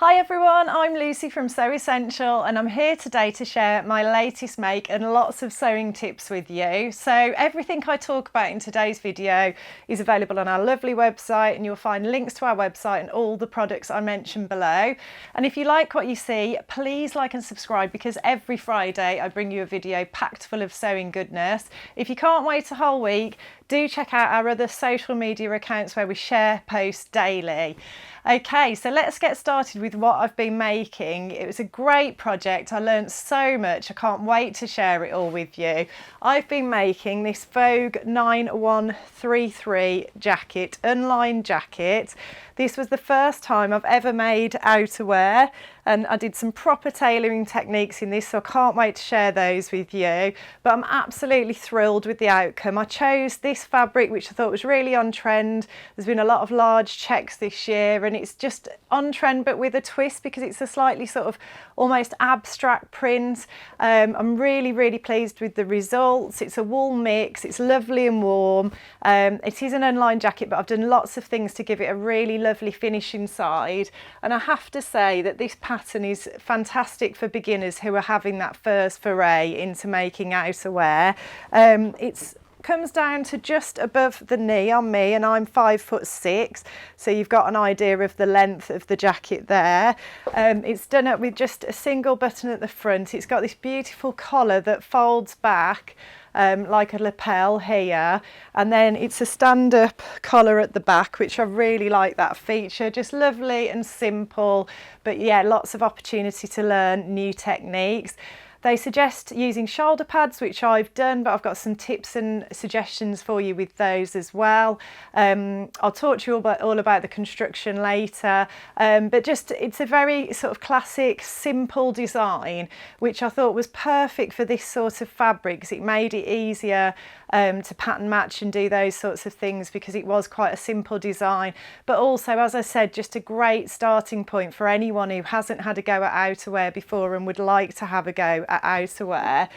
Hi everyone, I'm Lucy from Sew Essential and I'm here today to share my latest make and lots of sewing tips with you. So everything I talk about in today's video is available on our lovely website, and you'll find links to our website and all the products I mentioned below. And if you like what you see, please like and subscribe, because every Friday I bring you a video packed full of sewing goodness. If you can't wait a whole week, do check out our other social media accounts where we share posts daily. Okay, so let's get started with what I've been making. It was a great project. I learned so much. I can't wait to share it all with you. I've been making this Vogue 9133 jacket, unlined jacket. This was the first time I've ever made outerwear, and I did some proper tailoring techniques in this, so I can't wait to share those with you. But I'm absolutely thrilled with the outcome. I chose this fabric, which I thought was really on trend. There's been a lot of large checks this year, and it's just on trend but with a twist, because it's a slightly sort of almost abstract print. I'm really pleased with the results. It's a wool mix, it's lovely and warm. It is an unlined jacket, but I've done lots of things to give it a really lovely finish inside, and I have to say that this pattern is fantastic for beginners who are having that first foray into making outerwear. It comes down to just above the knee on me, and I'm 5'6", so you've got an idea of the length of the jacket there. It's done up with just a single button at the front. It's got this beautiful collar that folds back like a lapel here, and then it's a stand-up collar at the back, which I really like that feature. Just lovely and simple, but yeah, lots of opportunity to learn new techniques. They suggest using shoulder pads, which I've done, but I've got some tips and suggestions for you with those as well. I'll talk to you all about the construction later, but just it's a very sort of classic, simple design, which I thought was perfect for this sort of fabric, because it made it easier to pattern match and do those sorts of things, because it was quite a simple design. But also, as I said, just a great starting point for anyone who hasn't had a go at outerwear before and would like to have a go at outerwear.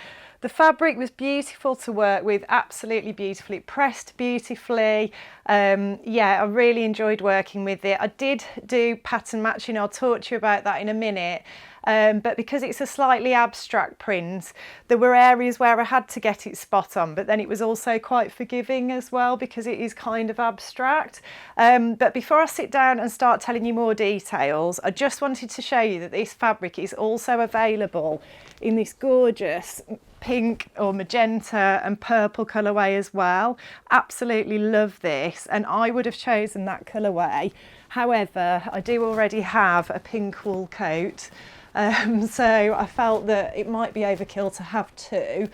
The fabric was beautiful to work with, absolutely beautiful. It pressed beautifully. Yeah, I really enjoyed working with it. I did do pattern matching. I'll talk to you about that in a minute. But because it's a slightly abstract print, there were areas where I had to get it spot on, but then it was also quite forgiving as well, because it is kind of abstract. But before I sit down and start telling you more details, I just wanted to show you that this fabric is also available in this gorgeous pink or magenta and purple colourway as well. Absolutely love this, and I would have chosen that colourway. However, I do already have a pink wool coat, so I felt that it might be overkill to have two,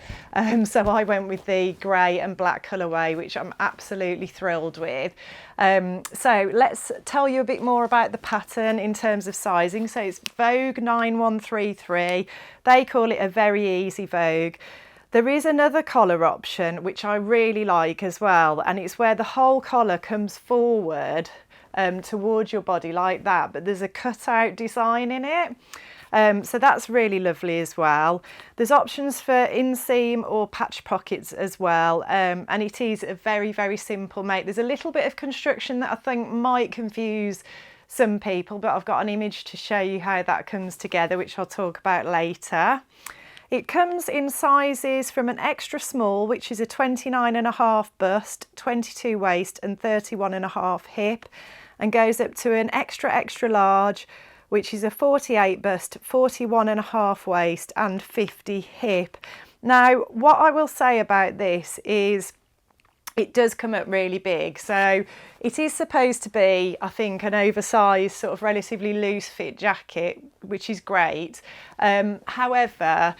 so I went with the grey and black colourway, which I'm absolutely thrilled with. So let's tell you a bit more about the pattern in terms of sizing. So it's Vogue 9133. They call it a very easy Vogue. There is another collar option which I really like as well, and it's where the whole collar comes forward towards your body like that, but there's a cutout design in it. So that's really lovely as well. There's options for inseam or patch pockets as well, and it is a very simple make. There's a little bit of construction that I think might confuse some people, but I've got an image to show you how that comes together, which I'll talk about later. It comes in sizes from an extra small, which is a 29.5 bust, 22 waist and 31.5 hip, and goes up to an extra large, which is a 48 bust, 41.5 waist and 50 hip. Now, what I will say about this is it does come up really big. So it is supposed to be, I think, an oversized sort of relatively loose fit jacket, which is great. However,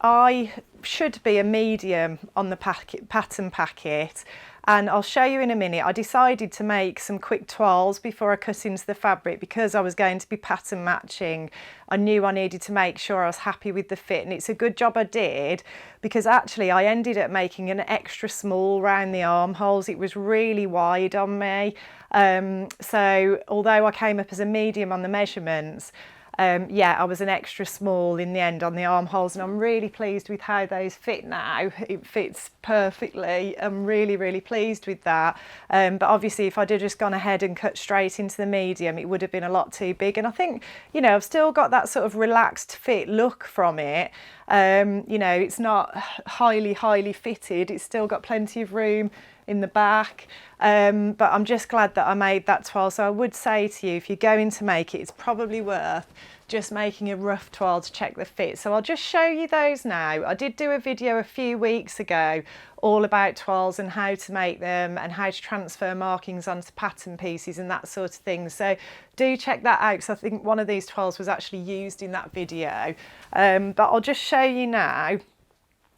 I should be a medium on the pattern packet, and I'll show you in a minute. I decided to make some quick toiles before I cut into the fabric, because I was going to be pattern matching. I knew I needed to make sure I was happy with the fit, and it's a good job I did, because actually I ended up making an extra small round the armholes. It was really wide on me, so although I came up as a medium on the measurements, yeah, I was an extra small in the end on the armholes, and I'm really pleased with how those fit now. It fits perfectly. I'm really, really pleased with that. But obviously if I'd have just gone ahead and cut straight into the medium, it would have been a lot too big. And I think, you know, I've still got that sort of relaxed fit look from it. You know, it's not highly fitted. It's still got plenty of room in the back, but I'm just glad that I made that toile. So I would say to you, if you're going to make it, it's probably worth just making a rough toile to check the fit. So I'll just show you those now. I did do a video a few weeks ago all about toiles and how to make them and how to transfer markings onto pattern pieces and that sort of thing. So do check that out, because I think one of these toiles was actually used in that video. But I'll just show you now,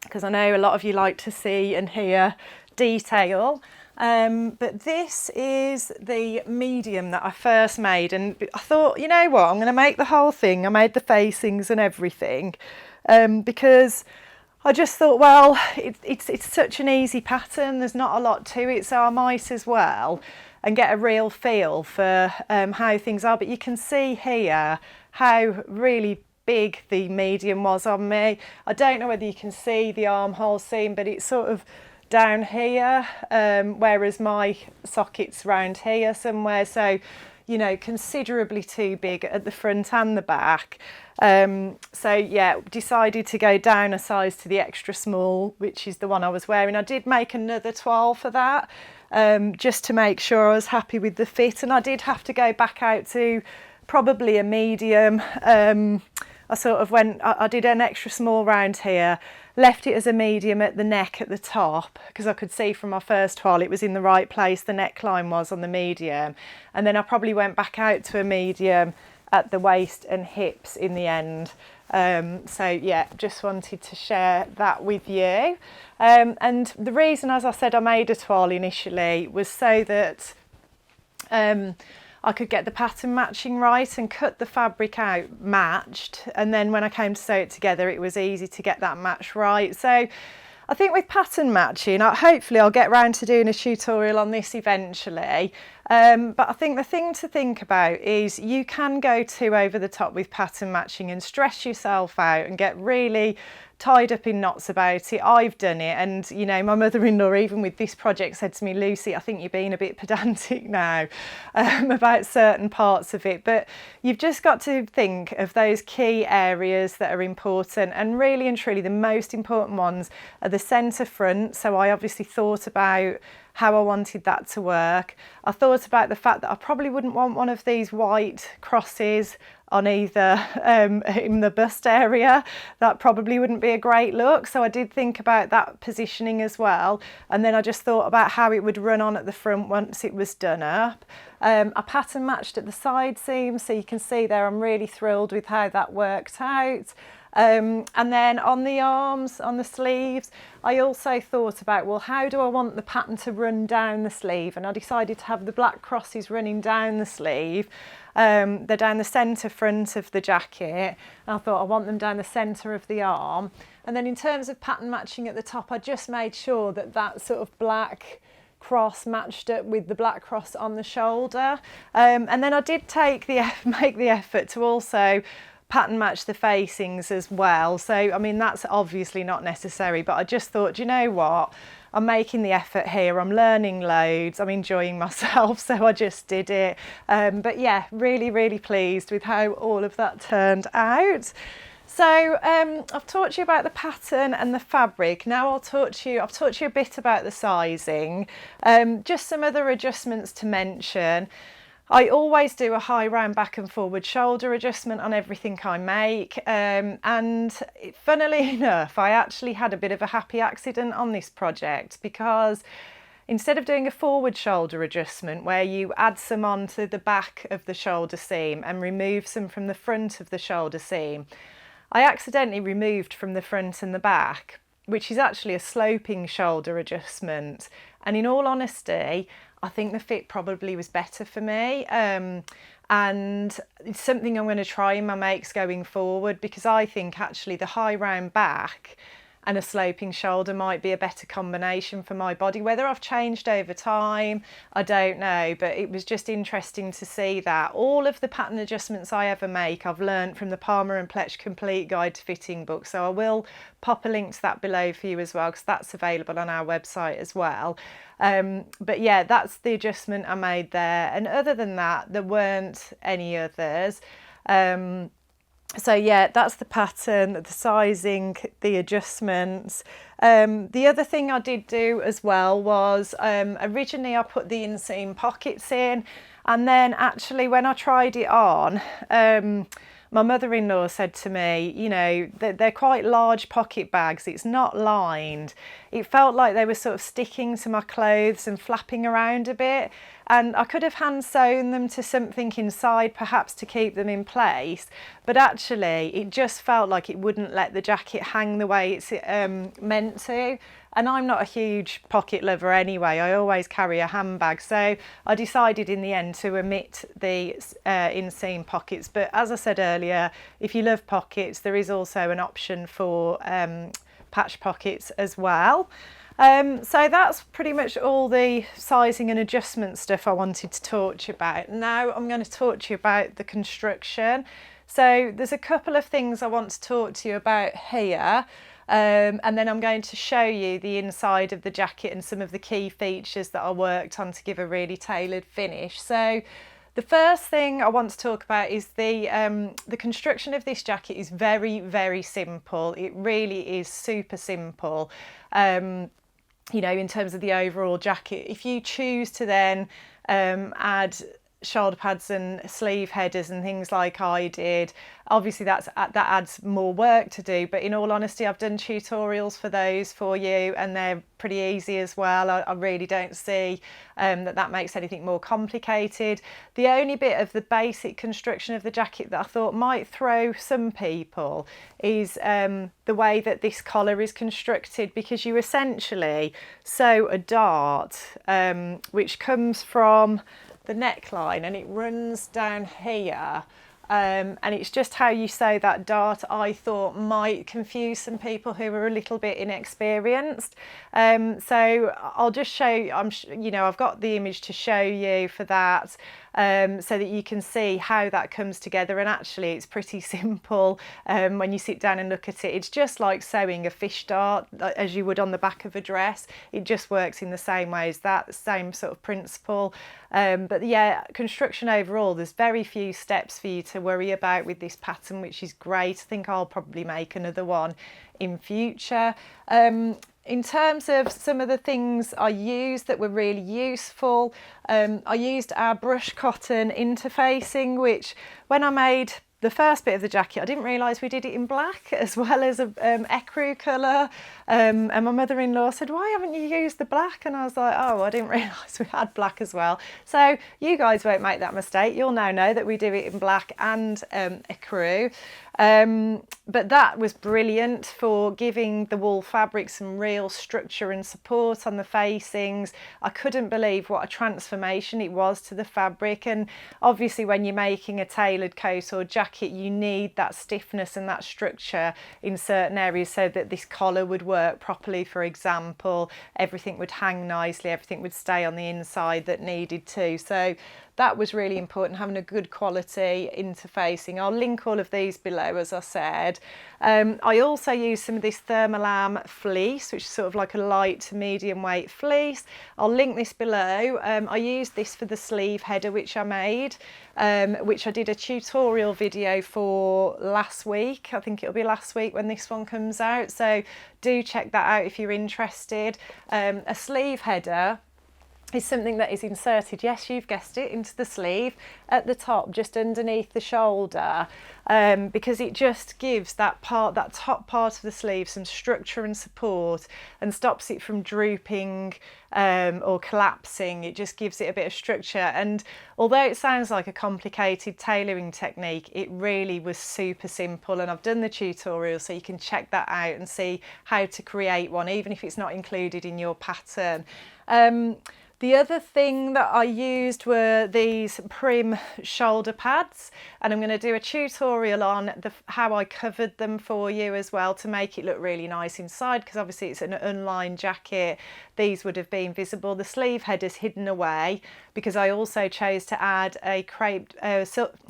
because I know a lot of you like to see and hear detail. But this is the medium that I first made, and I thought, you know what, I'm going to make the whole thing. I made the facings and everything, because I just thought, well, it's such an easy pattern, there's not a lot to it, so I might as well and get a real feel for how things are. But you can see here how really big the medium was on me. I don't know whether you can see the armhole seam, but it's sort of down here, whereas my socket's round here somewhere, so you know, considerably too big at the front and the back. So yeah, decided to go down a size to the extra small, which is the one I was wearing. I did make another toile for that, just to make sure I was happy with the fit, and I did have to go back out to probably a medium. I sort of went, I did an extra small round here, left it as a medium at the neck at the top, because I could see from my first toile it was in the right place, the neckline was on the medium, and then I probably went back out to a medium at the waist and hips in the end. So yeah, just wanted to share that with you. And the reason, as I said, I made a toile initially was so that I could get the pattern matching right and cut the fabric out matched, and then when I came to sew it together it was easy to get that match right. So I think with pattern matching, hopefully I'll get round to doing a tutorial on this eventually, but I think the thing to think about is you can go too over the top with pattern matching and stress yourself out and get really tied up in knots about it. I've done it, and you know, my mother-in-law, even with this project, said to me, Lucy, I think you're being a bit pedantic now about certain parts of it. But you've just got to think of those key areas that are important, and really and truly the most important ones are the centre front. So I obviously thought about how I wanted that to work. I thought about the fact that I probably wouldn't want one of these white crosses on either in the bust area. That probably wouldn't be a great look, so I did think about that positioning as well, and then I just thought about how it would run on at the front once it was done up. I pattern matched at the side seams, so you can see there I'm really thrilled with how that worked out. And then on the arms, on the sleeves, I also thought about, well, how do I want the pattern to run down the sleeve? And I decided to have the black crosses running down the sleeve. They're down the centre front of the jacket. And I thought I want them down the centre of the arm. And then in terms of pattern matching at the top, I just made sure that that sort of black cross matched up with the black cross on the shoulder. And then I did make the effort to also pattern match the facings as well. So I mean, that's obviously not necessary, but I just thought, do you know what, I'm making the effort here, I'm learning loads, I'm enjoying myself, so I just did it. But yeah, really pleased with how all of that turned out. So I've taught you about the pattern and the fabric. Now I've taught you a bit about the sizing. Just some other adjustments to mention. I always do a high round back and forward shoulder adjustment on everything I make, and funnily enough, I actually had a bit of a happy accident on this project, because instead of doing a forward shoulder adjustment where you add some onto the back of the shoulder seam and remove some from the front of the shoulder seam, I accidentally removed from the front and the back, which is actually a sloping shoulder adjustment. And in all honesty, I think the fit probably was better for me, and it's something I'm going to try in my makes going forward, because I think actually the high round back and a sloping shoulder might be a better combination for my body. Whether I've changed over time, I don't know, but it was just interesting to see that. All of the pattern adjustments I ever make, I've learned from the Palmer and Pletch Complete Guide to Fitting book, so I will pop a link to that below for you as well, because that's available on our website as well. But yeah, that's the adjustment I made there, and other than that there weren't any others. So yeah, that's the pattern, the sizing, the adjustments. The other thing I did do as well was originally I put the inseam pockets in, and then actually when I tried it on, my mother-in-law said to me, you know, they're quite large pocket bags, it's not lined. It felt like they were sort of sticking to my clothes and flapping around a bit, and I could have hand sewn them to something inside perhaps to keep them in place, but actually it just felt like it wouldn't let the jacket hang the way it's meant to. And I'm not a huge pocket lover anyway, I always carry a handbag, so I decided in the end to omit the inseam pockets. But as I said earlier, if you love pockets, there is also an option for patch pockets as well. So that's pretty much all the sizing and adjustment stuff I wanted to talk to you about. Now I'm going to talk to you about the construction. So there's a couple of things I want to talk to you about here. And then I'm going to show you the inside of the jacket and some of the key features that I worked on to give a really tailored finish. So the first thing I want to talk about is the construction of this jacket is very, very simple. It really is super simple. You know, in terms of the overall jacket. If you choose to then add shoulder pads and sleeve headers and things like I did, obviously that adds more work to do, but in all honesty I've done tutorials for those for you and they're pretty easy as well. I really don't see that makes anything more complicated. The only bit of the basic construction of the jacket that I thought might throw some people is the way that this collar is constructed, because you essentially sew a dart which comes from the neckline and it runs down here, and it's just how you sew that dart I thought might confuse some people who are a little bit inexperienced. So I'll just show you, you know, I've got the image to show you for that, so that you can see how that comes together, and actually it's pretty simple when you sit down and look at it. It's just like sewing a fish dart as you would on the back of a dress. It just works in the same way as that, same sort of principle. But yeah, construction overall, there's very few steps for you to worry about with this pattern, which is great. I think I'll probably make another one in future. In terms of some of the things I used that were really useful, I used our brush cotton interfacing, which when I made the first bit of the jacket I didn't realise we did it in black as well as a ecru colour, and my mother-in-law said, why haven't you used the black? And I was like, oh, I didn't realise we had black as well. So you guys won't make that mistake, you'll now know that we do it in black and ecru. But that was brilliant for giving the wool fabric some real structure and support on the facings. I couldn't believe what a transformation it was to the fabric, and obviously when you're making a tailored coat or jacket you need that stiffness and that structure in certain areas so that this collar would work properly, for example. Everything would hang nicely, everything would stay on the inside that needed to. So that was really important, having a good quality interfacing. I'll link all of these below, as I said. I also used some of this Thermolam fleece, which is sort of like a light to medium weight fleece. I'll link this below. I used this for the sleeve header which I made, which I did a tutorial video for last week. I think it'll be last week when this one comes out, so do check that out if you're interested. A sleeve header is something that is inserted, yes, you've guessed it, into the sleeve at the top, just underneath the shoulder, because it just gives that top part of the sleeve some structure and support and stops it from drooping or collapsing. It just gives it a bit of structure, and although it sounds like a complicated tailoring technique, it really was super simple, and I've done the tutorial so you can check that out and see how to create one even if it's not included in your pattern. The other thing that I used were these Prim shoulder pads, and I'm going to do a tutorial on how I covered them for you as well to make it look really nice inside, because obviously it's an unlined jacket. These would have been visible. The sleeve header's hidden away because I also chose to add a crepe,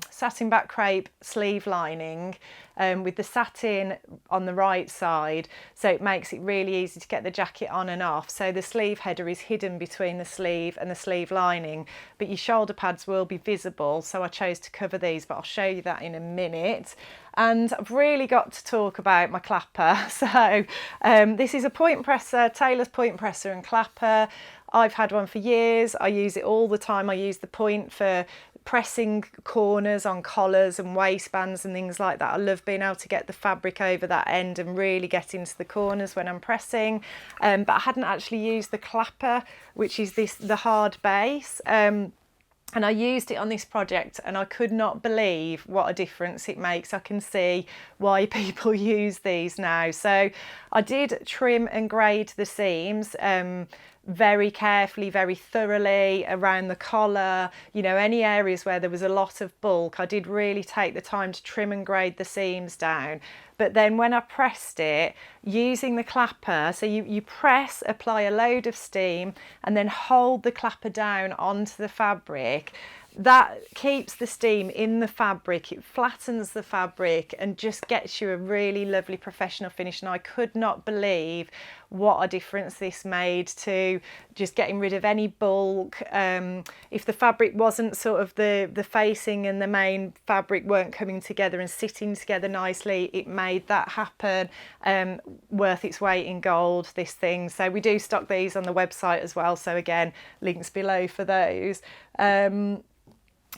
satin back crepe sleeve lining with the satin on the right side, so it makes it really easy to get the jacket on and off. So the sleeve header is hidden between the sleeve and the sleeve lining, but your shoulder pads will be visible, so I chose to cover these, but I'll show you that in a minute. And I've really got to talk about my clapper. So this is a point presser, Taylor's point presser and clapper. I've had one for years. I use it all the time. I use the point for pressing corners on collars and waistbands and things like that. I love being able to get the fabric over that end and really get into the corners when I'm pressing. But I hadn't actually used the clapper, which is the hard base. And I used it on this project and I could not believe what a difference it makes. I can see why people use these now. So I did trim and grade the seams very carefully, very thoroughly around the collar, you know, any areas where there was a lot of bulk. I did really take the time to trim and grade the seams down. But then when I pressed it, using the clapper, so you press, apply a load of steam and then hold the clapper down onto the fabric. That keeps the steam in the fabric, it flattens the fabric and just gets you a really lovely professional finish. And I could not believe what a difference this made to just getting rid of any bulk. If the fabric wasn't sort of the facing and the main fabric weren't coming together and sitting together nicely, it made that happen. Worth its weight in gold, this thing. So we do stock these on the website as well, so again, links below for those.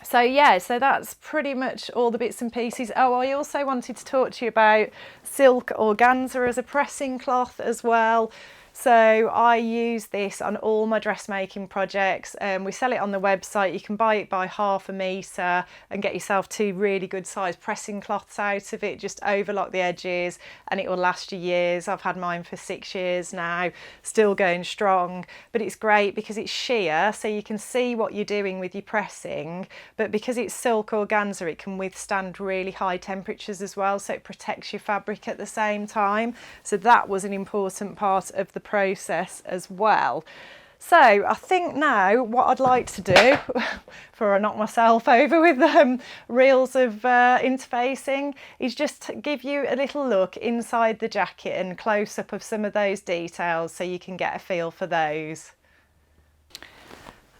So yeah, so that's pretty much all the bits and pieces. Oh, I also wanted to talk to you about silk organza as a pressing cloth as well. So I use this on all my dressmaking projects. We sell it on the website. You can buy it by 1/2 metre and get yourself 2 really good size pressing cloths out of it. Just overlock the edges and it will last you years. I've had mine for 6 years now, still going strong. But it's great because it's sheer, so you can see what you're doing with your pressing. But because it's silk organza, it can withstand really high temperatures as well, so it protects your fabric at the same time. So that was an important part of the process as well. So I think now what I'd like to do before I knock myself over with reels of interfacing is just to give you a little look inside the jacket and close up of some of those details so you can get a feel for those.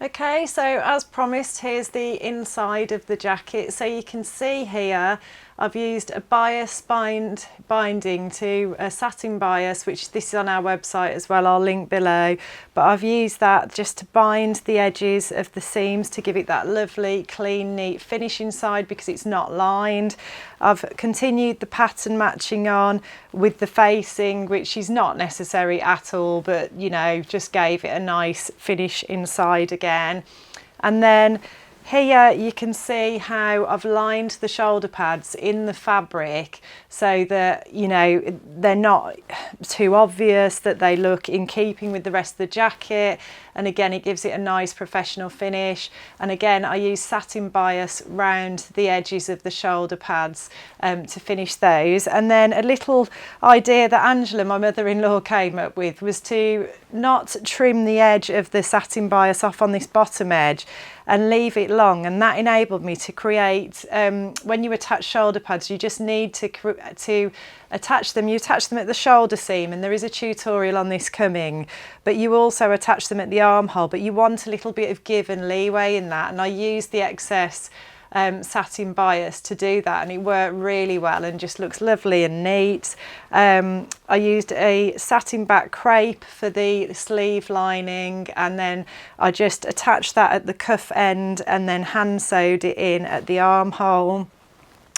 Okay, so as promised, here's the inside of the jacket. So you can see here I've used a bias binding to a satin bias, which this is on our website as well, I'll link below. But I've used that just to bind the edges of the seams to give it that lovely, clean, neat finish inside because it's not lined. I've continued the pattern matching on with the facing, which is not necessary at all, but you know, just gave it a nice finish inside again. And then here you can see how I've lined the shoulder pads in the fabric so that, you know, they're not too obvious, that they look in keeping with the rest of the jacket. And again, it gives it a nice professional finish. And again, I use satin bias round the edges of the shoulder pads to finish those. And then a little idea that Angela, my mother-in-law, came up with was to not trim the edge of the satin bias off on this bottom edge and leave it long, and that enabled me to create, when you attach shoulder pads, you just need to attach them. You attach them at the shoulder seam, and there is a tutorial on this coming, but you also attach them at the armhole, but you want a little bit of give and leeway in that, and I used the excess satin bias to do that, and it worked really well and just looks lovely and neat. I used a satin back crepe for the sleeve lining, and then I just attached that at the cuff end and then hand sewed it in at the armhole.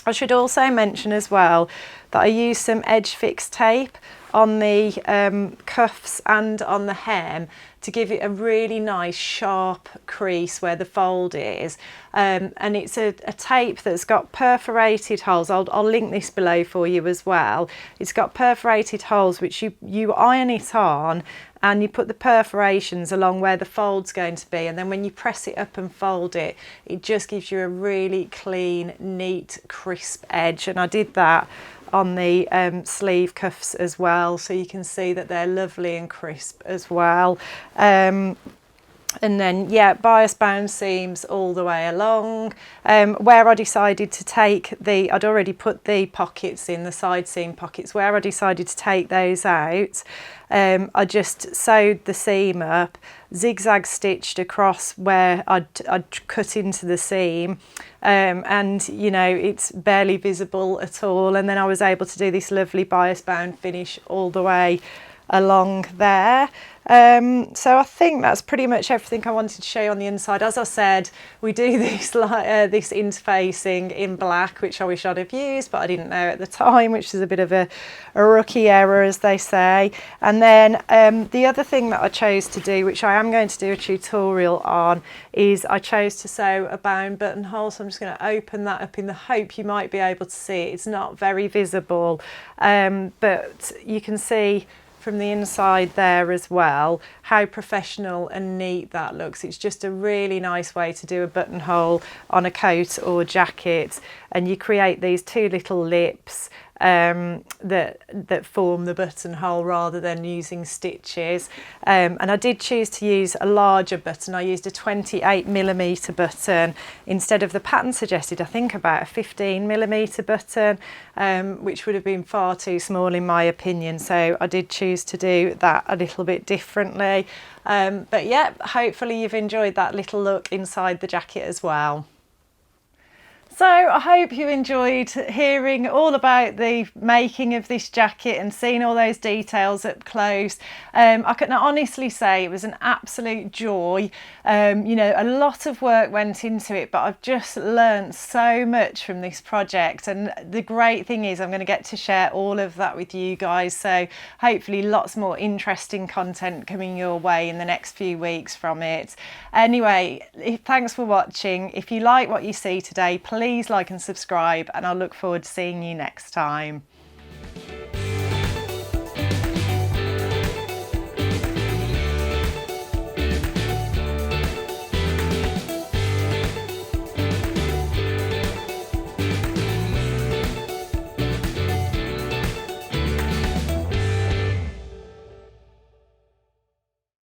I should also mention as well that I used some edge fix tape on the cuffs and on the hem to give it a really nice sharp crease where the fold is, and it's a tape that's got perforated holes. I'll link this below for you as well. It's got perforated holes which you iron it on, and you put the perforations along where the fold's going to be, and then when you press it up and fold it, it just gives you a really clean, neat, crisp edge. And I did that on the sleeve cuffs as well, so you can see that they're lovely and crisp as well. And then, yeah, bias bound seams all the way along. Where I decided to take I'd already put the pockets in, the side seam pockets. Where I decided to take those out, I just sewed the seam up, zigzag stitched across where I'd cut into the seam, and you know, it's barely visible at all. And then I was able to do this lovely bias bound finish all the way along there. So I think that's pretty much everything I wanted to show you on the inside. As I said, we do this this interfacing in black, which I wish I'd have used, but I didn't know at the time, which is a bit of a rookie error, as they say. And then the other thing that I chose to do, which I am going to do a tutorial on, is I chose to sew a bound buttonhole. So I'm just going to open that up in the hope you might be able to see it. It's not very visible, but you can see from the inside there as well how professional and neat that looks. It's just a really nice way to do a buttonhole on a coat or jacket, and you create these two little lips that form the buttonhole rather than using stitches. And I did choose to use a larger button. I used a 28mm button instead of the pattern suggested, I think, about a 15mm button, which would have been far too small in my opinion. So I did choose to do that a little bit differently. But yeah, hopefully you've enjoyed that little look inside the jacket as well. So I hope you enjoyed hearing all about the making of this jacket and seeing all those details up close. I can honestly say it was an absolute joy. You know, a lot of work went into it, but I've just learned so much from this project. And the great thing is I'm going to get to share all of that with you guys. So hopefully lots more interesting content coming your way in the next few weeks from it. Anyway, thanks for watching. If you like what you see today, please like and subscribe, and I'll look forward to seeing you next time.